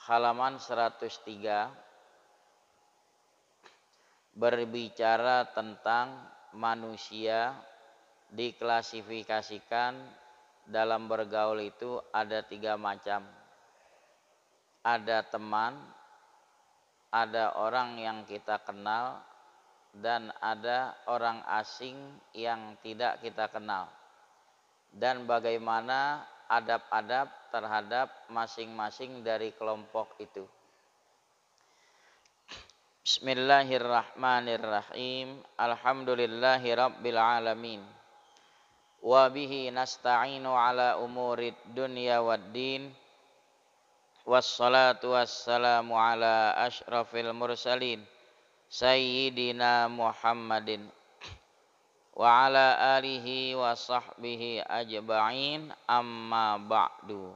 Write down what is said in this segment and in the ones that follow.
halaman 103 berbicara tentang manusia diklasifikasikan dalam bergaul itu ada 3 macam. Ada teman, ada orang yang kita kenal, dan ada orang asing yang tidak kita kenal. Dan bagaimana adab-adab terhadap masing-masing dari kelompok itu. Bismillahirrahmanirrahim. Alhamdulillahi rabbil alamin. Wa bihi nasta'inu ala umurid dunya waddin. Wassalatu wassalamu ala asyrafil mursalin Sayyidina Muhammadin wa ala alihi wa sahbihi ajma'in, amma ba'du.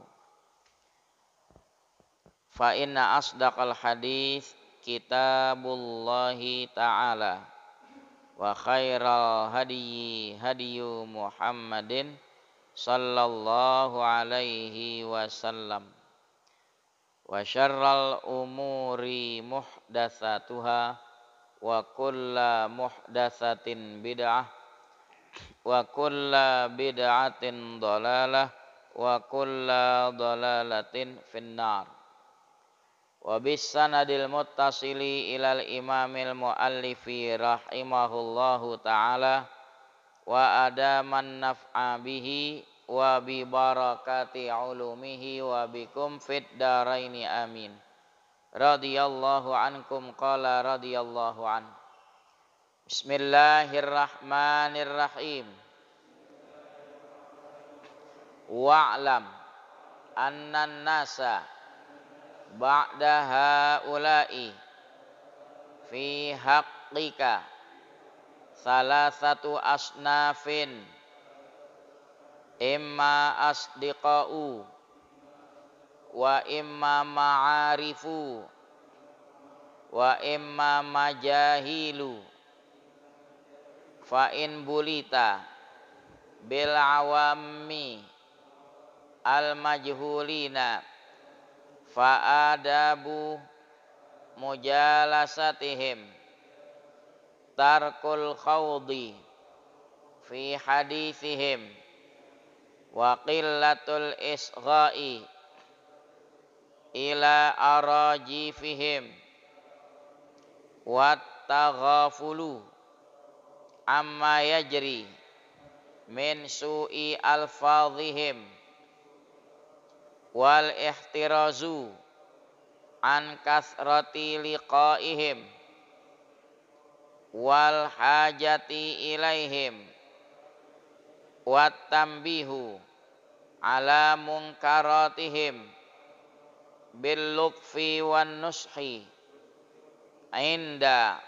Fa inna asdaqal hadits kitabullahi ta'ala wa khairal hadyi hadyu Muhammadin sallallahu alaihi wasallam wa syarral umuri muhdatsatuha wa kulla muhdatsatin bid'ah wa kulla bid'atin dhalalah wa kulla dhalalatin finnar. Wa bis sanadil muttasili ilal imamil muallifi rahimahullahu ta'ala wa adaman naf'a bihi wa bi barakati ulumihi wa bikum fid daraini amin. Radhiyallahu ankum qala radhiyallahu an. Bismillahirrahmanirrahim. Wa'lam annan nasa ba'da haula'i fi haqqika salasatu asnafin, imma asdiqa'u wa imma ma'arifu wa imma majahilu. Fa in bulita bil awammi al majhulina fa adabu mujalasatihim tarkul khawdi fi hadithihim wa qillatul isgha'i ila arajifihim wa taghafulu amma yajri min su'i alfadhihim wal ihtirazu an kathrati liqa'ihim wal hajati ilaihim wat tambihu ala munkaratihim bil lutfi wan nushi inda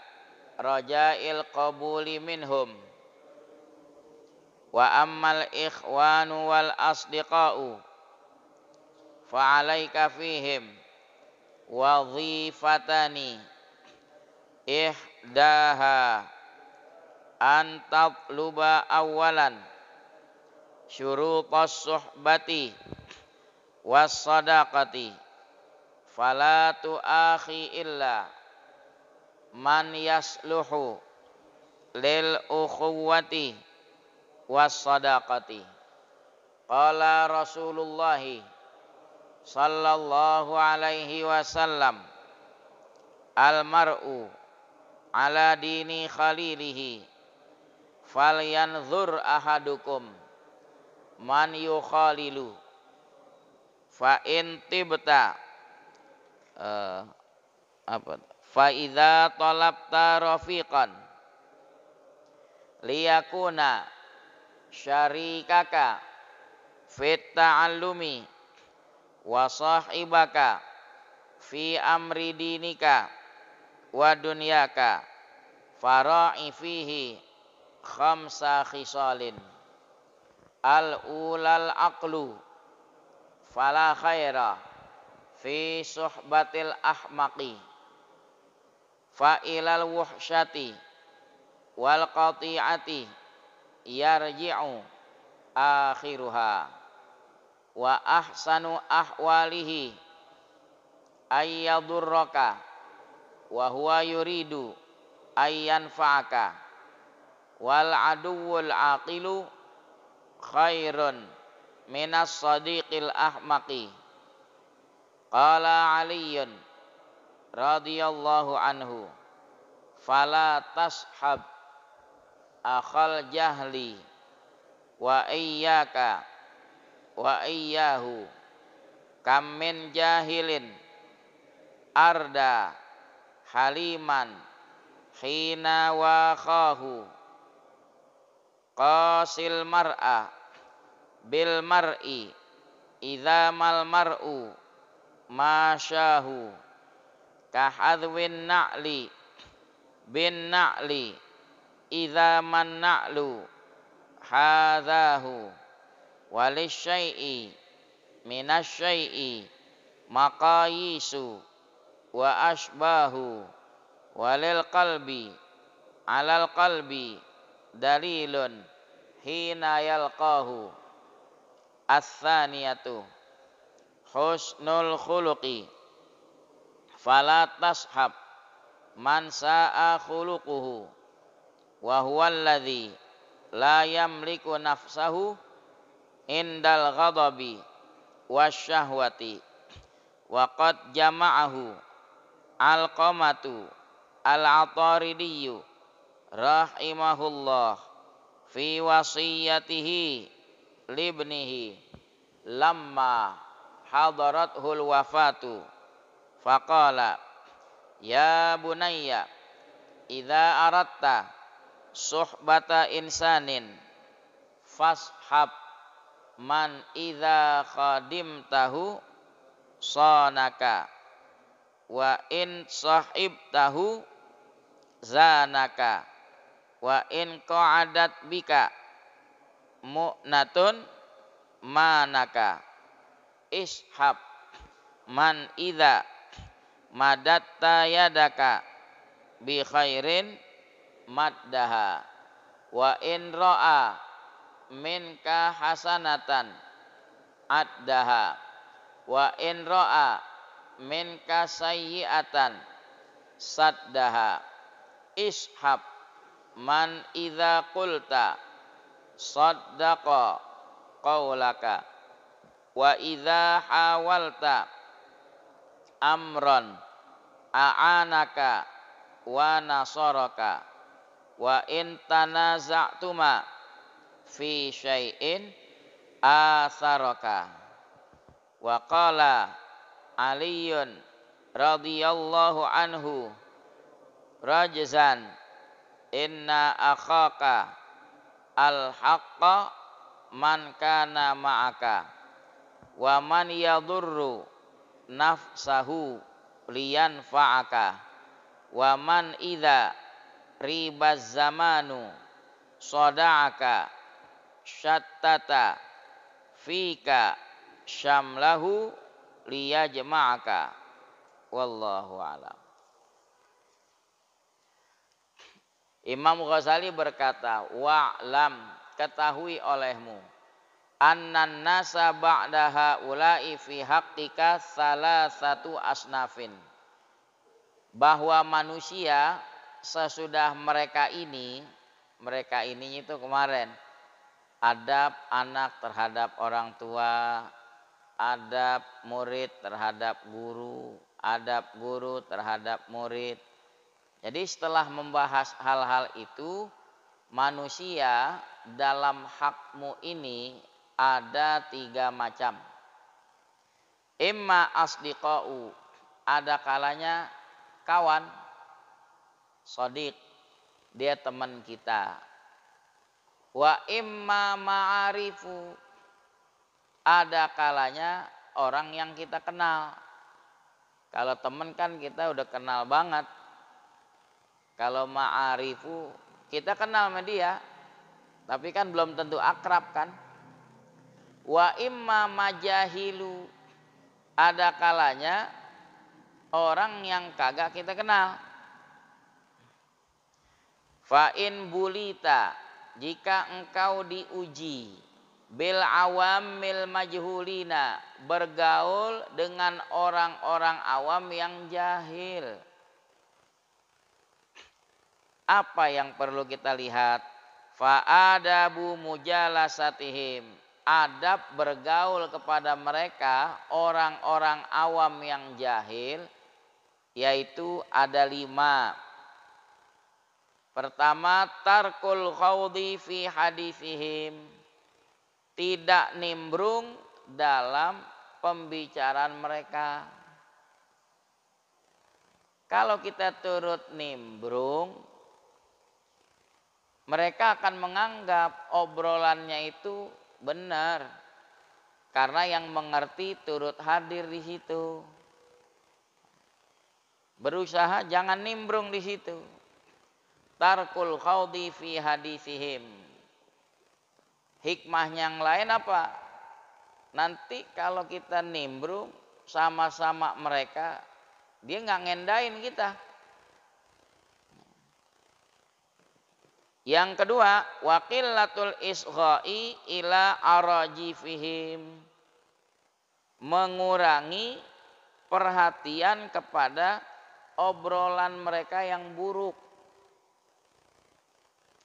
raja'il qabuli minhum. Wa ammal ikhwanu wal asdiqa'u fa'alaika fihim wadhifatani, ihdaha an tatluba awalan syurutas suhbati was sadaqati fala tu'akhi illa man yasluhu lil ukhuwati was sadaqati. Qala Rasulullah sallallahu alaihi wasallam, al mar'u ala dini khalilihi falyanzur ahadukum man yukhalilu fa in tibta fa idza talabta rafiqan liyakuna syarikaka fit ta'allumi wa sahibaka fi amri dinika wa dunyaka fara'i fihi khamsa khisalin. Al-ulal aqlu fala khaira fi suhbatil ahmaqi fa ilal wuhsyati wal qati'ati yarji'u akhiruha wa ahsanu ahwalihi ayyadurraka wa huwa yuridu ayyanfa'aka wal aduwwul aqilu khairun minas sadiqil ahmaqi. Qala Aliyun radhiyallahu anhu fala tashab akhal jahli wa iyyaka wa iyyahu kam min jahilin arda haliman hina wa khahu qasil mar'a bil mar'i idza mal mar'u masyahu kahadwin na'li bin na'li idza man na'lu hadahu walisyai'i minasyai'i maqayisu wa asbahu walil qalbi alal qalbi dalilun hina yalqahu. Ats-tsaniyatu husnul khuluqi fala tashab man sa'a khuluquhu wa huwa alladhi la yamliku nafsahu indal ghadabi wasyahwati wa qad jama'ahu Alqamatu al-Ataridiyyu rahimahullah fi wasiyatihi libnihi lamma hadarathul wafatu faqala ya bunayya idza aratta suhbata insanin fashab man idza khadimtahu sanaka wa in sahibtahu zanaka wa in qa'adat bika mu'natun manaka ishab man idza madatta yadaka bi khairin maddaha wa in ra'a minka hasanatan addaha wa in ra'a minka sayyi'atan saddaha ishab man idza qulta saddaqa qaulaka wa idza hawalta amran a'anaka wa nasaraka wa in tanaza'tuma fi syai'in atharaka. Wa qala Aliyun radhiyallahu anhu rajzan inna akhaka al-haqqa man kana ma'aka wa man yadurru nafsahu liyanfa'aka wa man idza ribaz zamanu sada'aka syattata fika syamlahu liyajma'aka wallahu a'lam. Imam Ghazali berkata, wa'lam, ketahui olehmu, annan nasa ba'da haula'i fi haqqika salasatu asnafin, bahwa manusia sesudah mereka ini itu kemarin, adab anak terhadap orang tua, adab murid terhadap guru, adab guru terhadap murid. Jadi setelah membahas hal-hal itu, manusia dalam hakmu ini ada 3 macam. Imma asdiqa'u, ada kalanya kawan, shodiq, dia teman kita. Wa imma ma'arifu, ada kalanya orang yang kita kenal. Kalau teman kan kita udah kenal banget. Kalau ma'arifu kita kenal sama dia, tapi kan belum tentu akrab kan. Wa imma majahilu, ada kalanya orang yang kagak kita kenal. Fa in bulita, jika engkau diuji bil awamil majhulina, bergaul dengan orang-orang awam yang jahil. Apa yang perlu kita lihat? Fa adabu mujalasatihim, adab bergaul kepada mereka orang-orang awam yang jahil, yaitu ada 5. Pertama, tarkul khawdi fi hadisihim, tidak nimbrung dalam pembicaraan mereka. Kalau kita turut nimbrung, mereka akan menganggap obrolannya itu benar, karena yang mengerti turut hadir di situ. Berusaha jangan nimbrung di situ. Tarkul khawdi fi hadisihim. Hikmahnya yang lain apa? Nanti kalau kita nimbrung sama-sama mereka, dia nggak ngendain kita. Yang kedua, waqillatul isgha'i ila arajifihim, mengurangi perhatian kepada obrolan mereka yang buruk.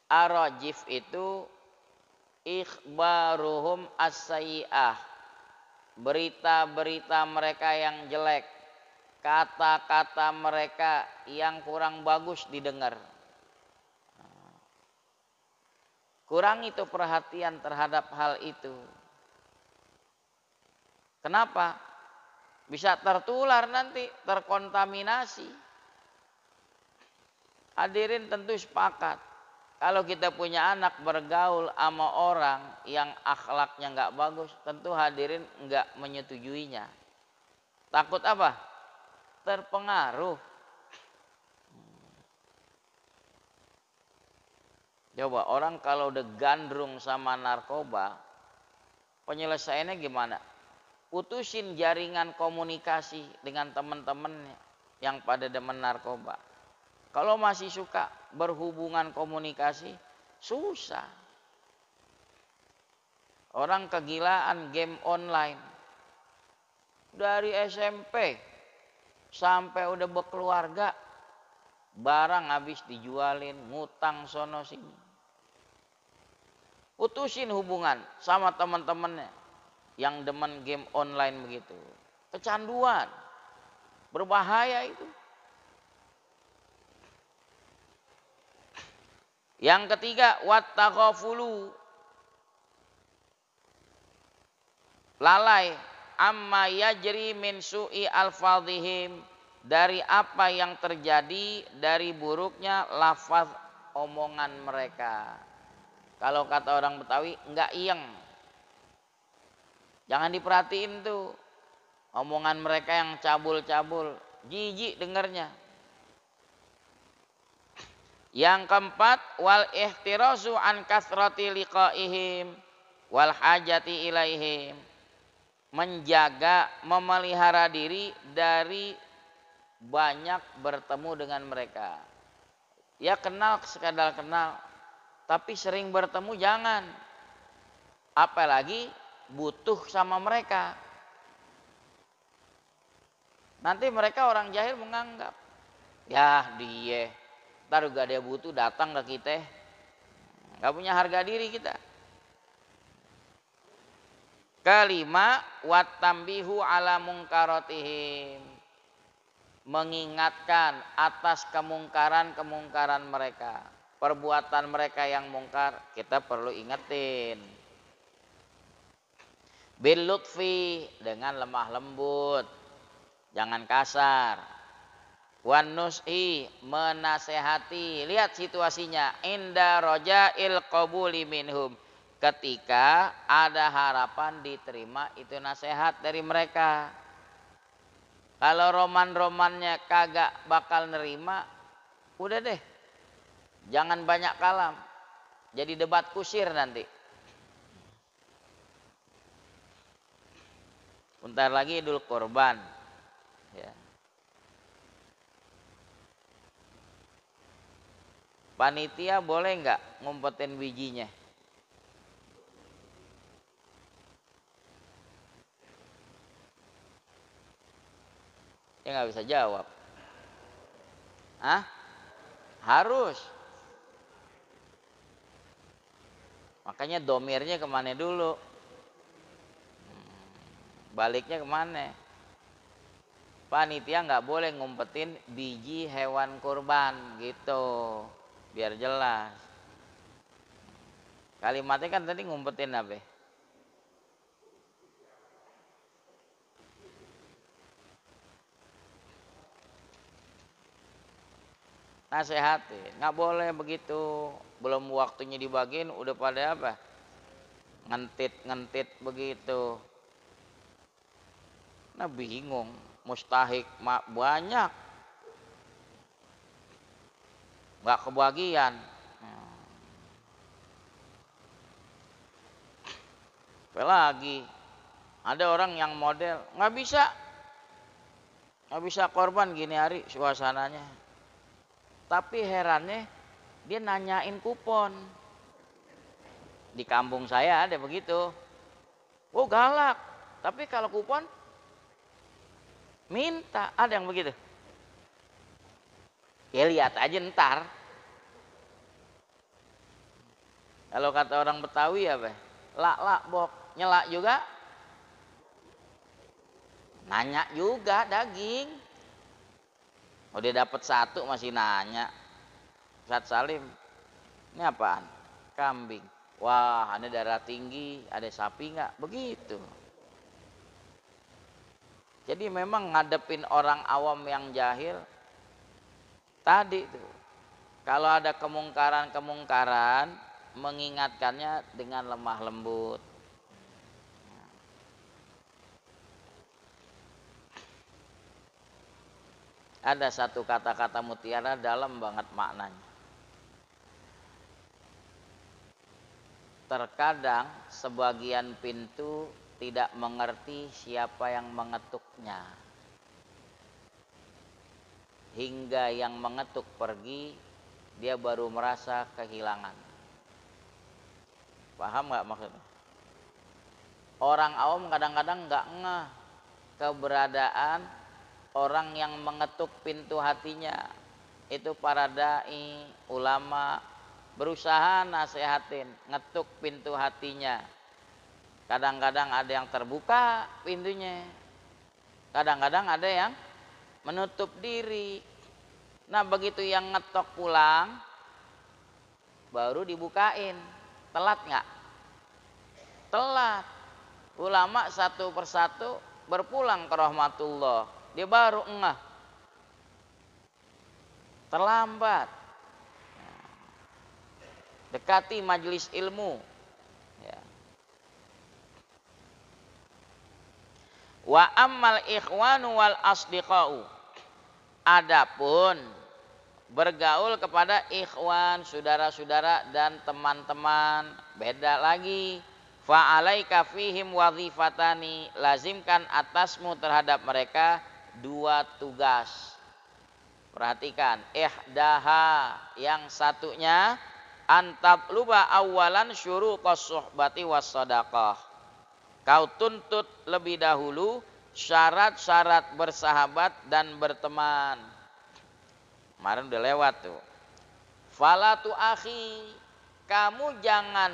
Arajif itu ikhbaruhum as-sayyi'ah, berita-berita mereka yang jelek, kata-kata mereka yang kurang bagus didengar. Kurang itu perhatian terhadap hal itu. Kenapa? Bisa tertular nanti, terkontaminasi. Hadirin tentu sepakat, kalau kita punya anak bergaul sama orang yang akhlaknya nggak bagus, tentu hadirin nggak menyetujuinya. Takut apa? Terpengaruh. Coba orang kalau udah gandrung sama narkoba, penyelesaiannya gimana? Putusin jaringan komunikasi dengan teman-temannya yang pada demen narkoba. Kalau masih suka berhubungan komunikasi, susah. Orang kegilaan game online. Dari SMP sampai udah berkeluarga, barang habis dijualin, ngutang sono sini. Putusin hubungan sama teman-temannya yang demen game online begitu. Kecanduan. Berbahaya itu. Yang ketiga, wattaghafulu, lalai amma yajri min su'i alfadhihim, dari apa yang terjadi dari buruknya lafaz omongan mereka. Kalau kata orang Betawi, enggak iyeng. Jangan diperhatiin tuh omongan mereka yang cabul-cabul, jijik dengarnya. Yang keempat, wal ihtirazu an kasrati liqaihim wal hajati ilaihim, menjaga, memelihara diri dari banyak bertemu dengan mereka. Ya kenal sekadar kenal, tapi sering bertemu jangan. Apalagi butuh sama mereka. Nanti mereka orang jahil menganggap, ya dia ntar juga dia butuh datang ke kita, nggak punya harga diri kita. Kelima, wattambihu ala mungkaratihim, mengingatkan atas kemungkaran-kemungkaran mereka, perbuatan mereka yang mungkar kita perlu ingetin. Bil lutfi, dengan lemah lembut, jangan kasar. Wan nushi, menasehati. Lihat situasinya, inda rojail qabuli minhum, ketika ada harapan diterima itu nasihat dari mereka. Kalau roman-romannya kagak bakal nerima, udah deh, jangan banyak kalam, jadi debat kusir nanti. Bentar lagi Idul Kurban, ya. Panitia boleh nggak ngumpetin bijinya? Ya nggak bisa jawab. Harus. Makanya domirnya kemana dulu? Baliknya kemana? Panitia nggak boleh ngumpetin biji hewan kurban gitu, biar jelas. Kalimatnya kan tadi ngumpetin apa? Nasehatin, nggak boleh begitu. Belum waktunya dibagiin udah pada apa? Ngentit begitu. Nah bingung, mustahik banyak, nggak kebagian. Apalagi ada orang yang model nggak bisa korban gini hari suasananya. Tapi herannya dia nanyain kupon. Di kampung saya ada begitu. Oh galak, tapi kalau kupon minta, ada yang begitu. Ya lihat aja ntar. Kalau kata orang Betawi apa? Lak bok, nyelak juga. Nanya juga daging. Udah dapat satu masih nanya. Ustadz Salim, ini apaan? Kambing. Wah, ada darah tinggi, ada sapi nggak? Begitu. Jadi memang ngadepin orang awam yang jahil tadi tuh. Kalau ada kemungkaran, mengingatkannya dengan lemah lembut. Ada satu kata-kata mutiara dalam banget maknanya. Terkadang sebagian pintu tidak mengerti siapa yang mengetuknya. Hingga yang mengetuk pergi, dia baru merasa kehilangan. Paham nggak maksudnya? Orang awam kadang-kadang nggak ngeh keberadaan orang yang mengetuk pintu hatinya. Itu para dai, ulama berusaha nasehatin, ngetuk pintu hatinya. Kadang-kadang ada yang terbuka pintunya, kadang-kadang ada yang menutup diri. Nah begitu yang ngetok pulang, baru dibukain. Telat nggak? Telat. Ulama satu persatu berpulang ke rahmatullah, dia baru ngeh. Terlambat. Dekati majelis ilmu. Ya. Wa ammal ikhwanu wal asdiqau. Adapun bergaul kepada ikhwan, saudara-saudara dan teman-teman, beda lagi. Fa alaika fihim wazifatani, lazimkan atasmu terhadap mereka dua tugas. Perhatikan, ihdaha, yang satunya antabluba awalan syuruqas suhbati was sadaqah. Kau tuntut lebih dahulu syarat-syarat bersahabat dan berteman. Kemarin udah lewat tuh. Falatu akhi, kamu jangan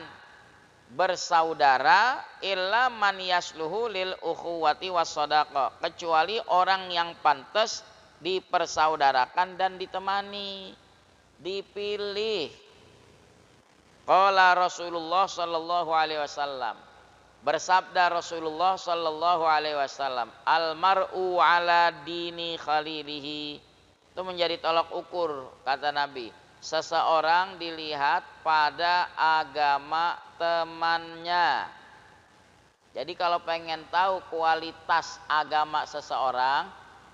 bersaudara illa man yasluhu lil ukhuwati was sadaqah, kecuali orang yang pantas dipersaudarakan dan ditemani, dipilih. Qala Rasulullah sallallahu alaihi wasallam, bersabda Rasulullah sallallahu alaihi wasallam, al mar'u ala dini khalilihi. Itu menjadi tolak ukur, kata Nabi. Seseorang dilihat pada agama temannya. Jadi kalau pengen tahu kualitas agama seseorang,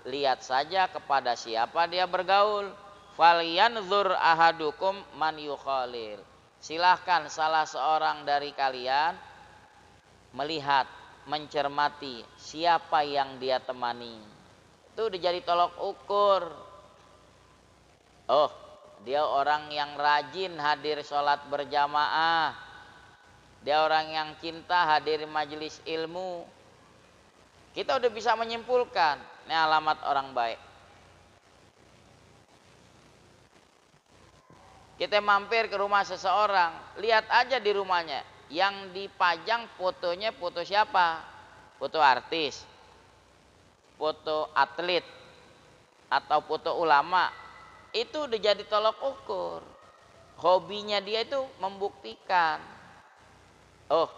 lihat saja kepada siapa dia bergaul. Falyanzur ahadukum man yukhalil. Silahkan salah seorang dari kalian melihat, mencermati siapa yang dia temani. Itu udah jadi tolak ukur. Oh, dia orang yang rajin hadir sholat berjamaah. Dia orang yang cinta hadir majelis ilmu. Kita udah bisa menyimpulkan ini alamat orang baik. Kita mampir ke rumah seseorang, lihat aja di rumahnya, yang dipajang fotonya foto siapa? Foto artis, foto atlet, atau foto ulama. Itu udah jadi tolok ukur. Hobinya dia itu membuktikan. Oh,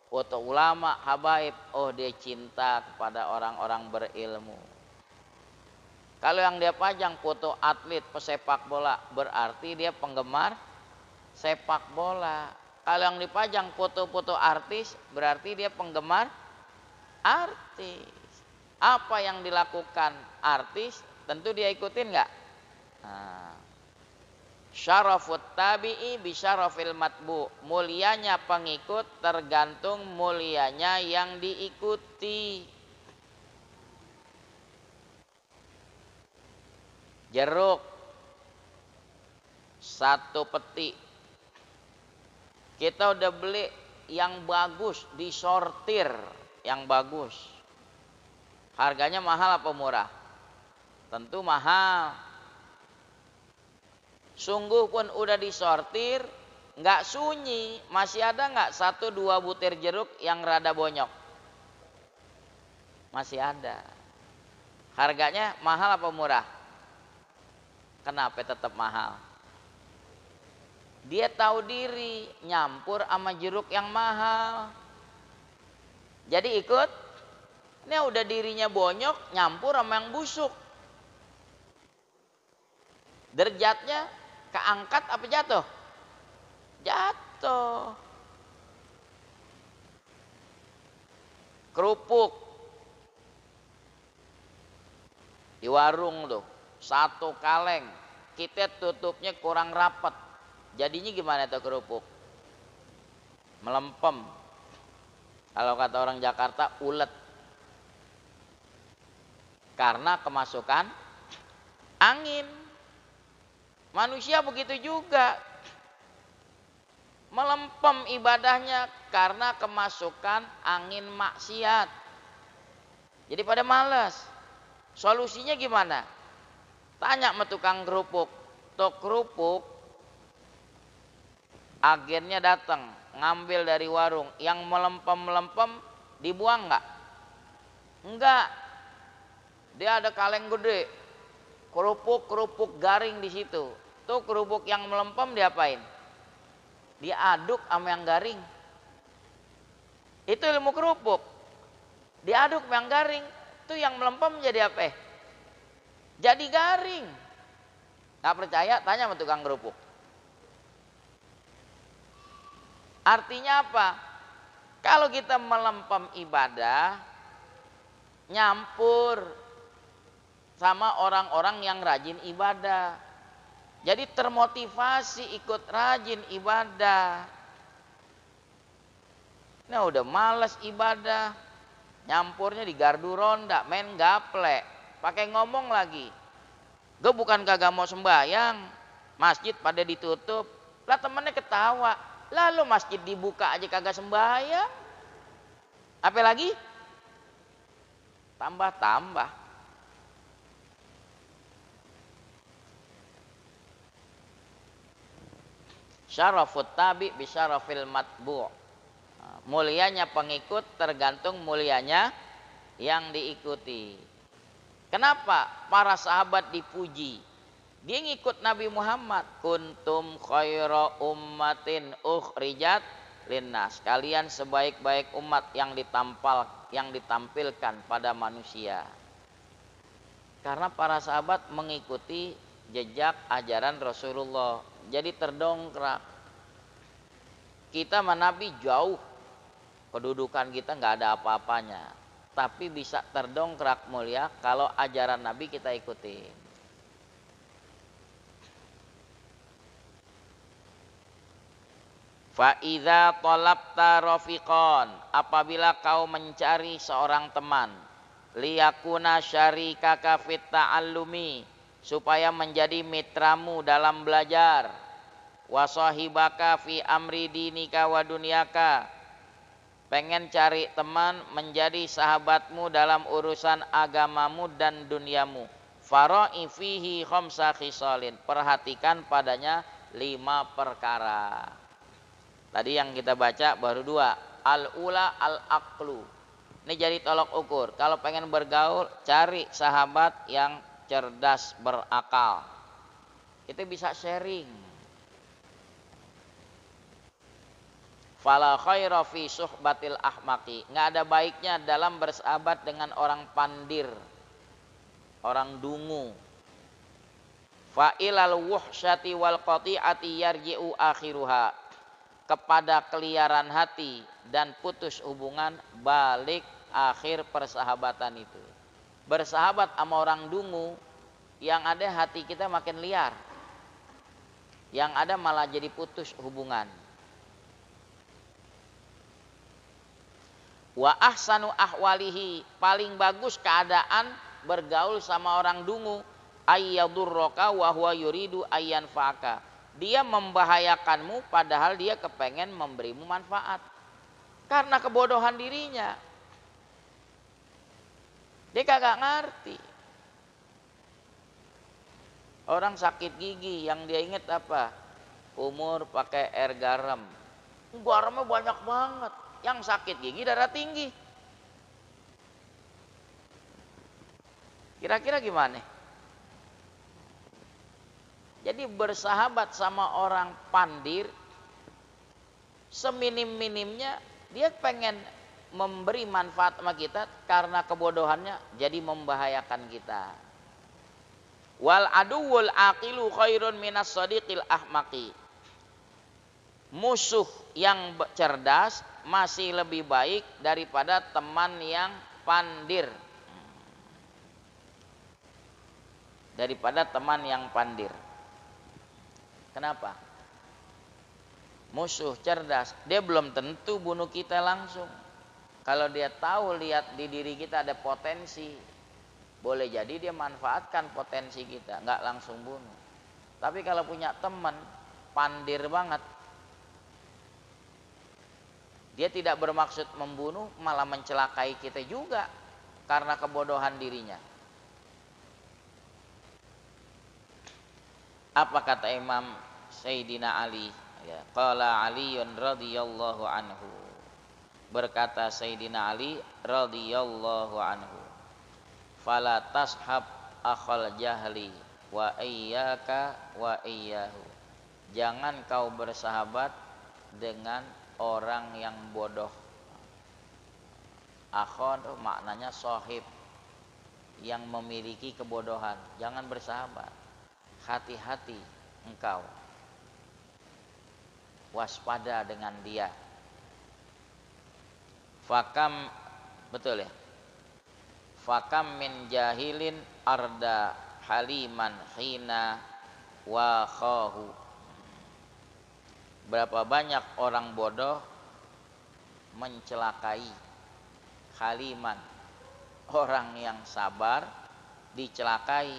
foto ulama, habaib, oh dia cinta kepada orang-orang berilmu. Kalau yang dia pajang foto atlet pesepak bola, berarti dia penggemar sepak bola. Kalau yang dipajang foto-foto artis, berarti dia penggemar artis. Apa yang dilakukan artis, tentu dia ikutin nggak? Nah, syarafut tabi'i bi syarafil matbu. Mulianya pengikut tergantung mulianya yang diikuti. Jeruk satu peti, kita udah beli yang bagus, disortir yang bagus. Harganya mahal apa murah? Tentu mahal. Sungguh pun udah disortir, nggak sunyi, masih ada nggak 1-2 butir jeruk yang rada bonyok? Masih ada. Harganya mahal apa murah? Kenapa tetap mahal? Dia tahu diri, nyampur sama jeruk yang mahal. Jadi ikut, ini udah dirinya bonyok, nyampur sama yang busuk. Derajatnya keangkat apa jatuh? Jatuh. Kerupuk di warung tuh, 1 kaleng, kita tutupnya kurang rapat. Jadinya gimana tuh kerupuk? Melempem. Kalau kata orang Jakarta, ulet. Karena kemasukan angin. Manusia begitu juga. Melempem ibadahnya karena kemasukan angin maksiat. Jadi pada malas. Solusinya gimana? Tanya sama tukang kerupuk. Tok kerupuk, agennya datang ngambil dari warung, yang melempem dibuang nggak? Enggak. Dia ada kaleng gede, kerupuk garing di situ. Tuh kerupuk yang melempem diapain? Diaduk sama yang garing. Itu ilmu kerupuk. Diaduk sama yang garing. Tuh yang melempem jadi apa? Jadi garing. Nggak percaya? Tanya sama tukang kerupuk. Artinya apa? Kalau kita melempem ibadah, nyampur sama orang-orang yang rajin ibadah. Jadi termotivasi ikut rajin ibadah. Nah udah malas ibadah, nyampurnya di gardu ronda, main gaplek, pakai ngomong lagi. Gue bukan kagak mau sembahyang, masjid pada ditutup. Lah temennya ketawa. Lalu masjid dibuka aja kagak sembahyang. Apa lagi? Tambah-tambah. Syarafut tabi bi syarafil matbu'. Mulianya pengikut tergantung mulianya yang diikuti. Kenapa para sahabat dipuji? Dia ngikut Nabi Muhammad. Kuntum khaira ummatin ukhrijat linnas. Kalian sebaik-baik umat yang ditampilkan pada manusia. Karena para sahabat mengikuti jejak ajaran Rasulullah. Jadi terdongkrak. Kita sama Nabi jauh. Kedudukan kita nggak ada apa-apanya. Tapi bisa terdongkrak mulia kalau ajaran Nabi kita ikutin. Fa'idha tolabta rafiqan, apabila kau mencari seorang teman, liyakuna syarikaka fit ta'allumi, supaya menjadi mitramu dalam belajar, wasahibaka fi amri dinika wa dunyaka, pengen cari teman menjadi sahabatmu dalam urusan agamamu dan duniamu. Fara'i fihi khamsa khisalin, perhatikan padanya 5 perkara. Tadi yang kita baca baru 2. Al-ula al-aqlu. Ini jadi tolok ukur. Kalau pengen bergaul, cari sahabat yang cerdas, berakal. Itu bisa sharing. Fala khaira fi suhbatil ahmaqi. Nggak ada baiknya dalam bersahabat dengan orang pandir, orang dungu. Fa ilal wuhsyati wal qati'ati yarji'u akhiruha. Kepada keliaran hati dan putus hubungan balik akhir persahabatan itu. Bersahabat sama orang dungu, yang ada hati kita makin liar. Yang ada malah jadi putus hubungan. Wa ahsanu ahwalihi, paling bagus keadaan bergaul sama orang dungu, ayyadurraka wa huwa yuridu ayyanfa'aka. Dia membahayakanmu padahal dia kepengen memberimu manfaat. Karena kebodohan dirinya. Dia kagak ngerti. Orang sakit gigi yang dia ingat apa? Umur pakai air garam. Garamnya banyak banget. Yang sakit gigi darah tinggi. Kira-kira gimana? Jadi bersahabat sama orang pandir, seminim-minimnya dia pengen memberi manfaat sama kita, karena kebodohannya jadi membahayakan kita. Wal aduwul aqilu khairun minas sadiqil ahmaqi. Musuh yang cerdas masih lebih baik daripada teman yang pandir. Daripada teman yang pandir. Kenapa? Musuh cerdas, dia belum tentu bunuh kita langsung. Kalau dia tahu, lihat di diri kita ada potensi, boleh jadi dia manfaatkan potensi kita, nggak langsung bunuh. Tapi kalau punya teman pandir banget, dia tidak bermaksud membunuh, malah mencelakai kita juga karena kebodohan dirinya. Apa kata Imam Sayyidina Ali? Ya, qala Aliyun radhiyallahu anhu. Berkata Sayyidina Ali radhiyallahu anhu, fala tashab akhal jahli wa iyyaka wa iyyahu. Jangan kau bersahabat dengan orang yang bodoh. Akhon maknanya sahib, yang memiliki kebodohan. Jangan bersahabat. Hati-hati engkau, waspada dengan dia. Fakam, betul ya, fakam min jahilin arda haliman khina wa khahu. Berapa banyak orang bodoh mencelakai haliman, orang yang sabar, dicelakai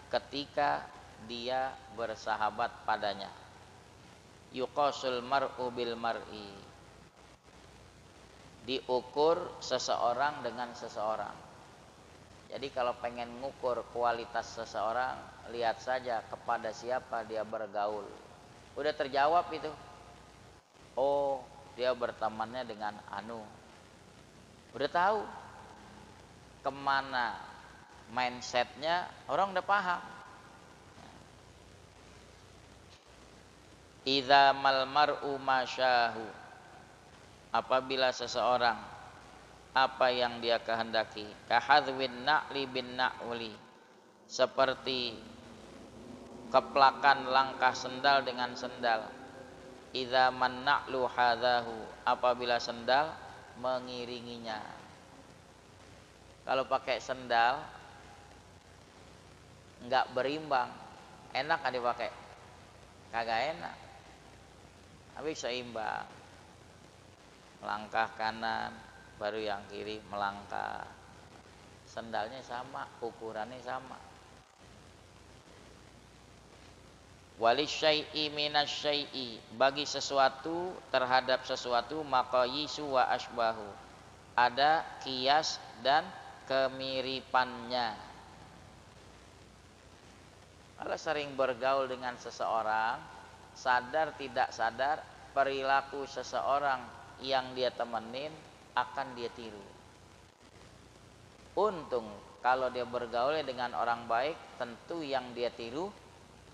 ketika dia bersahabat padanya. Yuqasul mar'u bil mar'i, diukur seseorang dengan seseorang. Jadi kalau pengen ngukur kualitas seseorang, lihat saja kepada siapa dia bergaul. Udah terjawab itu. Oh, dia bertemannya dengan anu. Udah tahu kemana mindsetnya, orang udah paham. Idza mal mar'u masyahu, apabila seseorang apa yang dia kehendaki, kahadzwin na'li bin na'uli, seperti keplakan langkah sendal dengan sendal. Idza man na'lu hadahu, apabila sendal mengiringinya. Kalau pakai sendal enggak berimbang, enak kan dipakai? Kagak enak. Tapi seimbang. Melangkah kanan, baru yang kiri melangkah. Sendalnya sama, ukurannya sama. Walisyai'i minasyai'i, bagi sesuatu terhadap sesuatu, maqayisu wa asbahu, ada kias dan kemiripannya. Kalau sering bergaul dengan seseorang, sadar tidak sadar perilaku seseorang yang dia temenin akan dia tiru. Untung kalau dia bergaul dengan orang baik, tentu yang dia tiru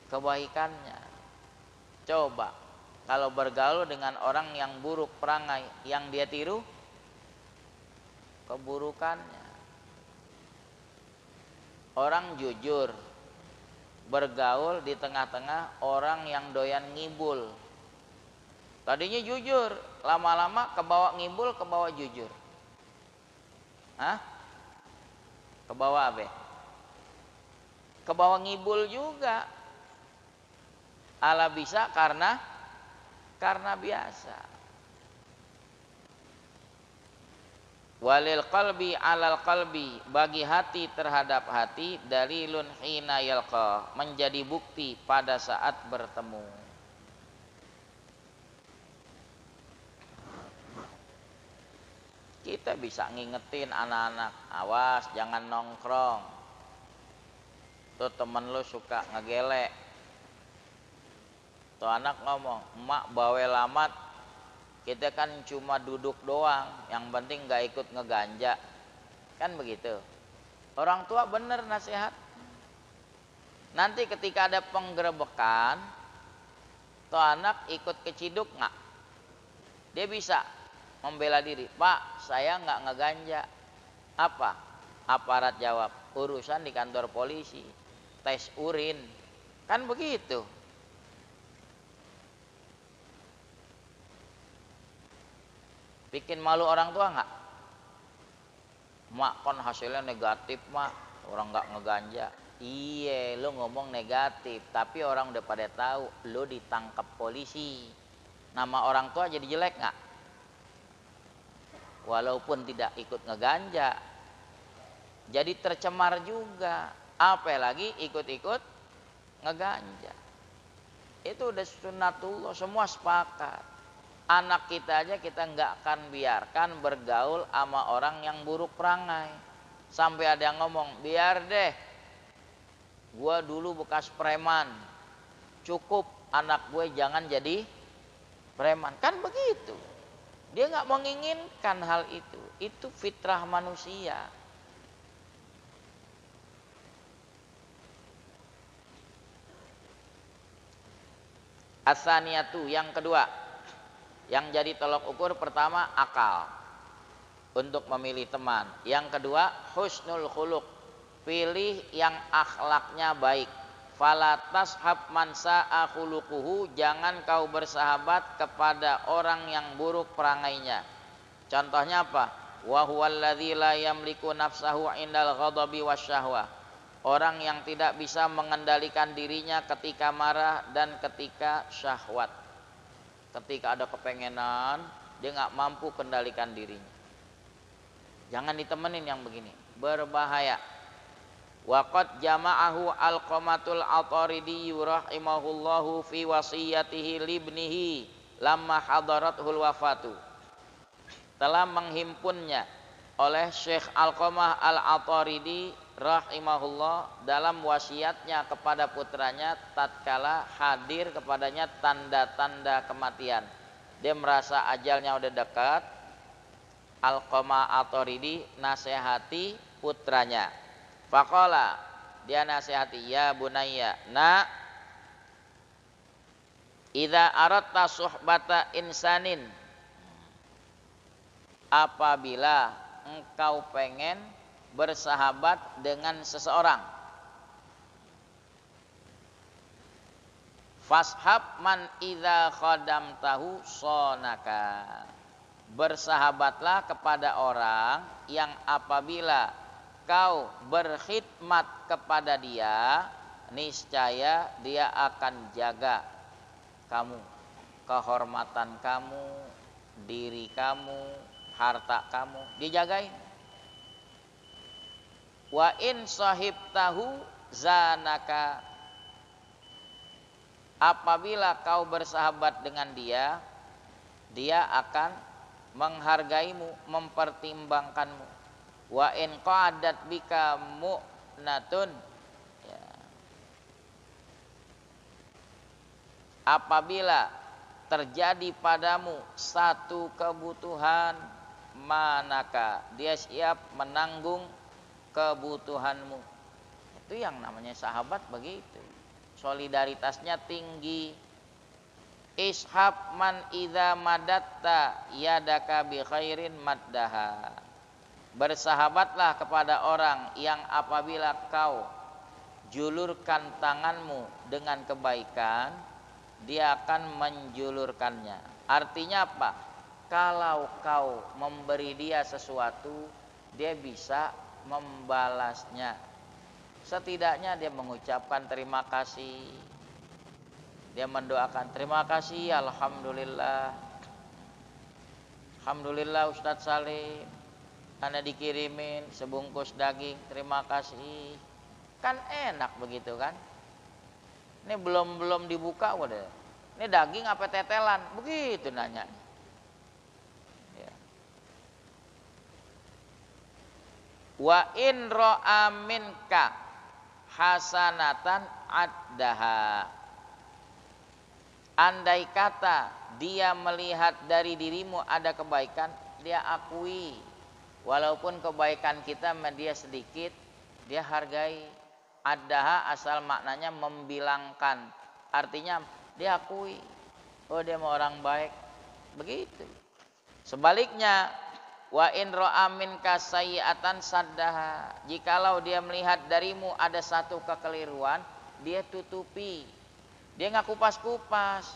kebaikannya. Coba kalau bergaul dengan orang yang buruk perangai, yang dia tiru keburukannya. Orang jujur bergaul di tengah-tengah orang yang doyan ngibul. Tadinya jujur, lama-lama kebawa ngibul, kebawa jujur. Hah? Kebawa apa? Kebawa ngibul juga. Ala bisa karena biasa. Walil qalbi alal qalbi, bagi hati terhadap hati, dalilun hina yalqa, menjadi bukti pada saat bertemu. Kita bisa ngingetin anak-anak, awas jangan nongkrong, tuh temen lu suka ngegelek. Tuh anak ngomong, emak bawel amat, kita kan cuma duduk doang, yang penting gak ikut ngeganja. Kan begitu. Orang tua bener nasihat. Nanti ketika ada penggerebekan, tuh anak ikut keciduk gak? Dia bisa membela diri. Pak, saya gak ngeganja. Apa? Aparat jawab, urusan di kantor polisi, tes urin. Kan begitu. Bikin malu orang tua nggak? Mak kon hasilnya negatif mak, orang nggak ngeganja. Iya, lo ngomong negatif, tapi orang udah pada tahu lo ditangkap polisi. Nama orang tua jadi jelek nggak? Walaupun tidak ikut ngeganja, jadi tercemar juga. Apalagi ikut-ikut ngeganja. Itu udah sunnatullah, semua sepakat. Anak kita aja kita nggak akan biarkan bergaul sama orang yang buruk perangai. Sampai ada yang ngomong, biar deh, gua dulu bekas preman, cukup anak gue jangan jadi preman. Kan begitu. Dia nggak menginginkan hal itu fitrah manusia. As-saniyatu, yang kedua, yang jadi tolok ukur, pertama akal untuk memilih teman. Yang kedua husnul khuluq, pilih yang akhlaknya baik. Fala tashab man sa'a khuluquhu, jangan kau bersahabat kepada orang yang buruk perangainya. Contohnya apa? Wa huwallazi la yamliku nafsahu indal ghadabi wasyahwa, orang yang tidak bisa mengendalikan dirinya ketika marah dan ketika syahwat. Ketika ada kepengenan, dia nggak mampu kendalikan dirinya. Jangan ditemenin yang begini, berbahaya. Waqad jama'ahu Alqamatul Ataridi rahimahullahu fi wasiyatihi libnihi lamma hadaratul wafatu. Telah menghimpunnya oleh Syekh Alqamah Al-Ataridi rahimahullah dalam wasiatnya kepada putranya tatkala hadir kepadanya tanda-tanda kematian. Dia merasa ajalnya udah dekat. Alqamah Ataridi nasihati putranya. Faqala, dia nasihati, ya bunayya, nak, idza aradta suhbata insanin, apabila engkau pengen bersahabat dengan seseorang, fashab man idza khadamtahu sonaka, bersahabatlah kepada orang yang apabila kau berkhidmat kepada dia, niscaya dia akan jaga kamu, kehormatan kamu, diri kamu, harta kamu, dijagain. Wa in sahibtahu zanaka, apabila kau bersahabat dengan dia, dia akan menghargaimu, mempertimbangkanmu. Wa in qa'adat bika mu'natun, ya. Apabila terjadi padamu satu kebutuhan, manaka dia siap menanggung kebutuhanmu. Itu yang namanya sahabat begitu. Solidaritasnya tinggi. Ishab man idza madatta yadaka bi khairin maddaha. Bersahabatlah kepada orang yang apabila kau julurkan tanganmu dengan kebaikan, dia akan menjulurkannya. Artinya apa? Kalau kau memberi dia sesuatu, dia bisa membalasnya. Setidaknya dia mengucapkan terima kasih. Dia mendoakan terima kasih, alhamdulillah. Alhamdulillah Ustadz Salim, karena dikirimin sebungkus daging, terima kasih. Kan enak begitu kan? Ini belum dibuka udah. Ini daging apa tetelan? Begitu nanya. Ya. Wa in ra'a minka hasanatan addaha. Andai kata dia melihat dari dirimu ada kebaikan, dia akui. Walaupun kebaikan kita dia sedikit, dia hargai. Addaha asal maknanya membilangkan. Artinya dia akui, oh dia mau orang baik. Begitu. Sebaliknya, wa in ra'a minka sayyi'atan saddaha. Jikalau dia melihat darimu ada satu kekeliruan, dia tutupi. Dia nggak kupas-kupas.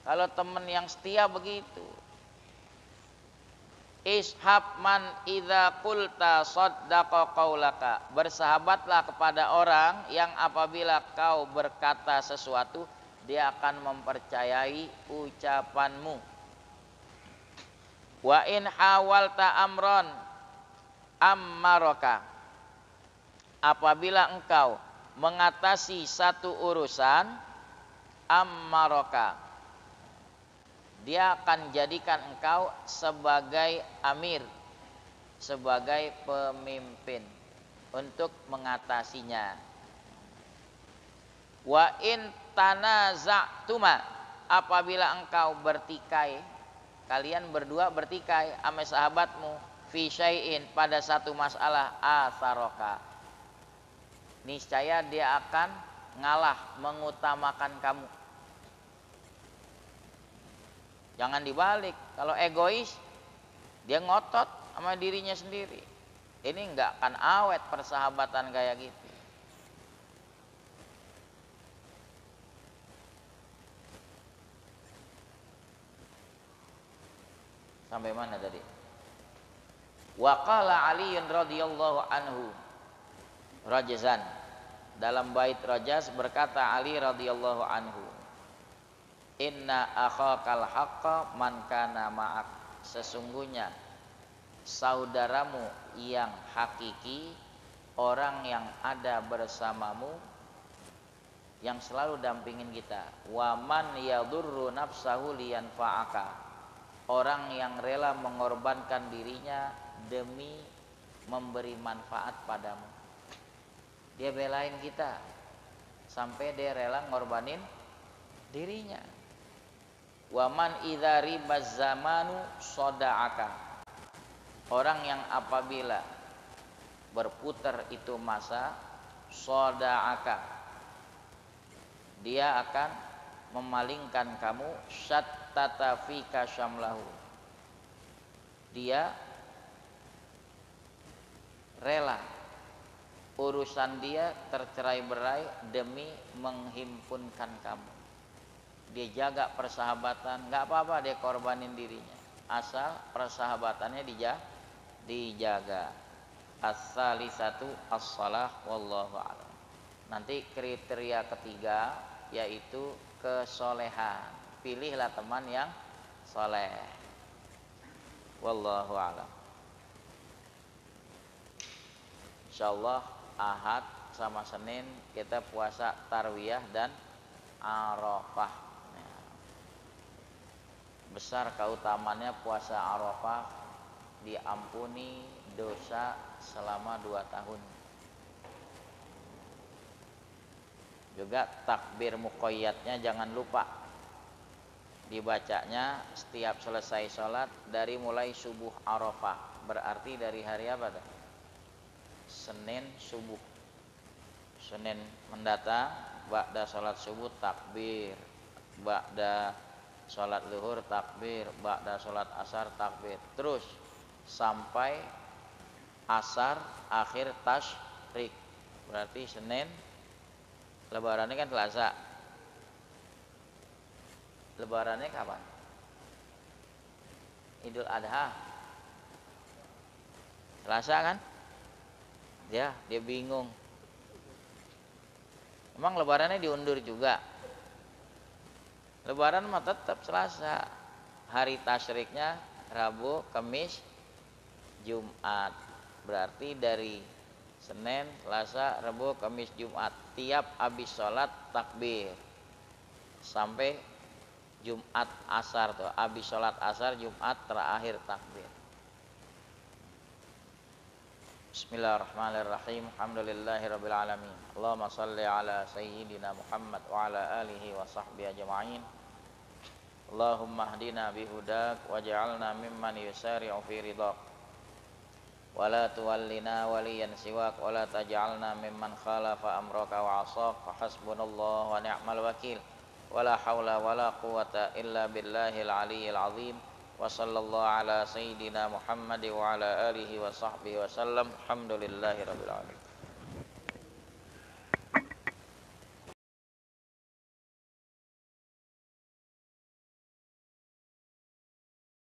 Kalau teman yang setia begitu. Ishab man idza qulta saddaqa qaulaka. Bersahabatlah kepada orang yang apabila kau berkata sesuatu, dia akan mempercayai ucapanmu. Wa in hawalta amron ammaraka. Apabila engkau mengatasi satu urusan, ammaraka, dia akan jadikan engkau sebagai amir, sebagai pemimpin untuk mengatasinya. Wa in tanaza'tuma, apabila engkau bertikai, kalian berdua bertikai sama sahabatmu, fi syai'in, pada satu masalah, atharoka, niscaya dia akan ngalah, mengutamakan kamu. Jangan dibalik. Kalau egois, dia ngotot sama dirinya sendiri. Ini enggak akan awet persahabatan kayak gitu. Sampai mana tadi? Wa qala Ali radhiyallahu anhu rajazan. Dalam bait Rajaz berkata Ali radhiyallahu anhu, inna akhakal haqqa man kana ma'ak. Sesungguhnya saudaramu yang hakiki, orang yang ada bersamamu, yang selalu dampingin kita. Wa man yadurru nafsahu liyanfa'aka. Orang yang rela mengorbankan dirinya demi memberi manfaat padamu. Dia belain kita sampai dia rela ngorbanin dirinya. Waman idza ribaz zamanu soda'aka. Orang yang apabila berputar itu masa, soda'aka, dia akan memalingkan kamu, syattata fika syamlahu. Dia rela urusan dia tercerai-berai demi menghimpunkan kamu. Dia jaga persahabatan, nggak apa-apa dia korbanin dirinya, asal persahabatannya dijaga. As-salisatu as-salah wallahu a'lam. Nanti kriteria ketiga yaitu kesolehan. Pilihlah teman yang soleh. Wallahu a'lam. Insyaallah Ahad sama Senin kita puasa Tarwiyah dan Arafah. Ya. Besar keutamannya puasa Arafah, diampuni dosa selama 2 tahun. Juga takbir muqayyadnya jangan lupa dibacanya setiap selesai sholat dari mulai subuh Arafah. Berarti dari hari apa tuh? Senin subuh. Senin mendatang ba'da sholat subuh takbir, ba'da sholat zuhur takbir, ba'da sholat asar takbir, terus sampai asar akhir tasyrik. Berarti Senin, lebarannya kan Selasa. Lebarannya kapan? Idul Adha. Selasa kan? Ya, dia bingung. Emang lebarannya diundur juga. Lebaran mah tetap Selasa. Hari tasyriknya Rabu, Kamis, Jumat. Berarti dari Senin, Selasa, Rabu, Kamis, Jumat. Tiap habis sholat takbir sampai Jumat asar tuh. Habis sholat asar Jumat terakhir takbir. Bismillahirrahmanirrahim. Alhamdulillahirabbil alamin. Allahumma shalli ala sayyidina Muhammad wa ala alihi wa sahbihi ajma'in. Allahumma hdina bihudak waj'alna mimman yusari'u fi ridhak. Wa la tuwallina waliyan siwak wa la taj'alna mimman khalafa amraka wa 'asak. Fa hasbunallahu wa ni'mal wakil. Wa la haula wa la quwwata illa billahil aliyyil azim. Wa sallallahu ala sayyidina Muhammad wa ala alihi wa sahbihi wa sallam. Alhamdulillahirabbil alamin.